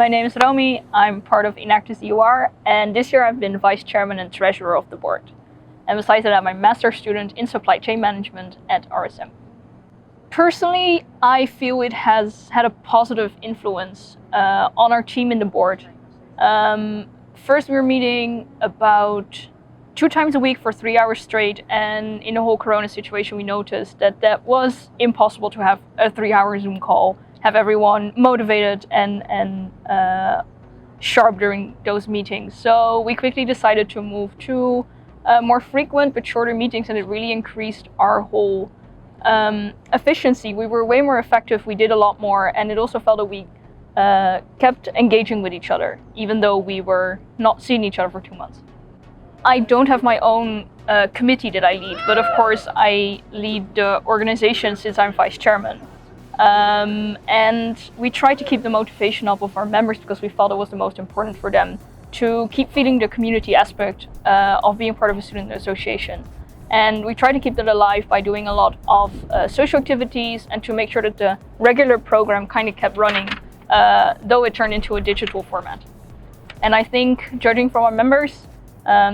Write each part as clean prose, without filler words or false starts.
My name is Romy, I'm part of Enactus EUR, and this year I've been Vice Chairman and Treasurer of the board. And besides that, I'm a Master's student in Supply Chain Management at RSM. Personally, I feel it has had a positive influence on our team in the board. First, we were meeting about 2 times a week for 3 hours straight, and in the whole Corona situation, we noticed that was impossible to have a 3-hour Zoom call, have everyone motivated and sharp during those meetings. So we quickly decided to move to more frequent but shorter meetings, and it really increased our whole efficiency. We were way more effective, we did a lot more, and it also felt that we kept engaging with each other, even though we were not seeing each other for 2 months. I don't have my own committee that I lead, but of course I lead the organization since I'm Vice Chairman. And we try to keep the motivation up of our members because we felt it was the most important for them to keep feeding the community aspect of being part of a student association. And we try to keep that alive by doing a lot of social activities and to make sure that the regular program kind of kept running, though it turned into a digital format. And I think, judging from our members,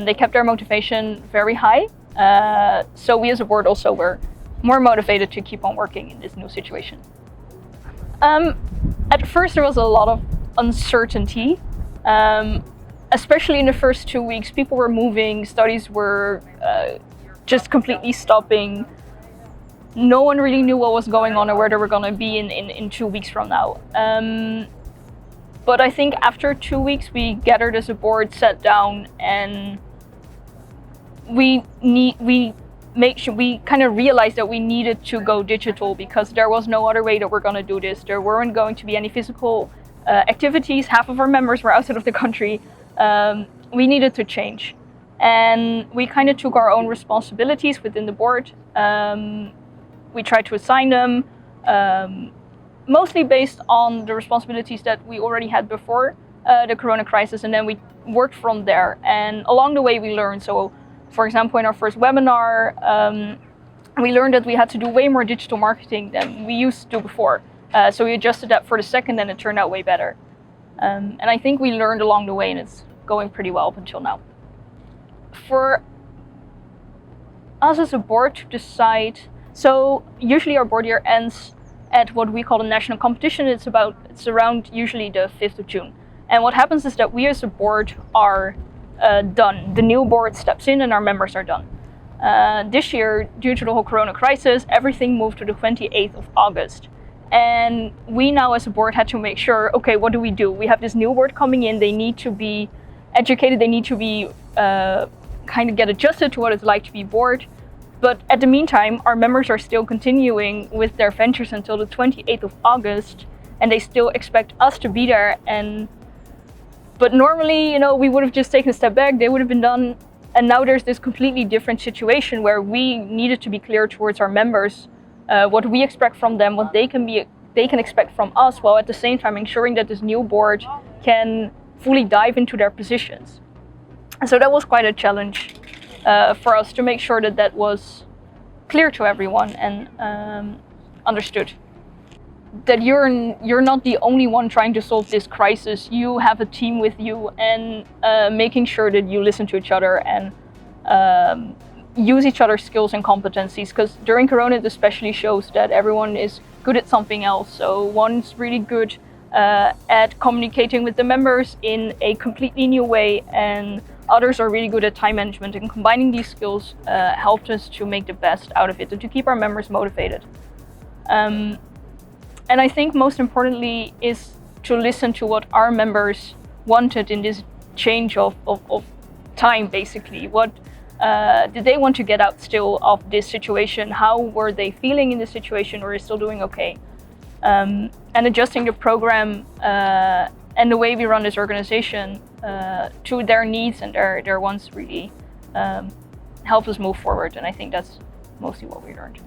they kept their motivation very high. So we as a board also were more motivated to keep on working in this new situation. At first there was a lot of uncertainty, especially in the first 2 weeks. People were moving, studies were just completely stopping. No one really knew what was going on or where they were going to be in 2 weeks from now. But I think after 2 weeks we gathered as a board, sat down, and we kind of realized that we needed to go digital because there was no other way that we're going to do this. There weren't going to be any physical activities. Half of our members were outside of the country. We needed to change. And we kind of took our own responsibilities within the board. We tried to assign them, mostly based on the responsibilities that we already had before the Corona crisis, and then we worked from there. And along the way we learned. So, for example, in our first webinar, we learned that we had to do way more digital marketing than we used to do before. So we adjusted that for the second, and it turned out way better. And I think we learned along the way, and it's going pretty well up until now. For us as a board to decide, so usually our board year ends at what we call the national competition. It's around usually the 5th of June. And what happens is that we as a board are done. The new board steps in and our members are done. This year, due to the whole Corona crisis, everything moved to the 28th of August. And we now as a board had to make sure, okay, what do? We have this new board coming in, they need to be educated, they need to be kind of get adjusted to what it's like to be board. But at the meantime, our members are still continuing with their ventures until the 28th of August, and they still expect us to be there. But normally, we would have just taken a step back, they would have been done. And now there's this completely different situation where we needed to be clear towards our members what we expect from them, what they can expect from us, while at the same time ensuring that this new board can fully dive into their positions. And so that was quite a challenge for us to make sure that was clear to everyone and understood. That you're not the only one trying to solve this crisis. You have a team with you, and making sure that you listen to each other and use each other's skills and competencies, because during Corona it especially shows that everyone is good at something else. So one's really good at communicating with the members in a completely new way, and others are really good at time management, and combining these skills helped us to make the best out of it and to keep our members motivated. And I think most importantly is to listen to what our members wanted in this change of time, basically. What did they want to get out still of this situation? How were they feeling in this situation, or is still doing okay? And adjusting the program and the way we run this organization to their needs and their wants really helped us move forward. And I think that's mostly what we learned.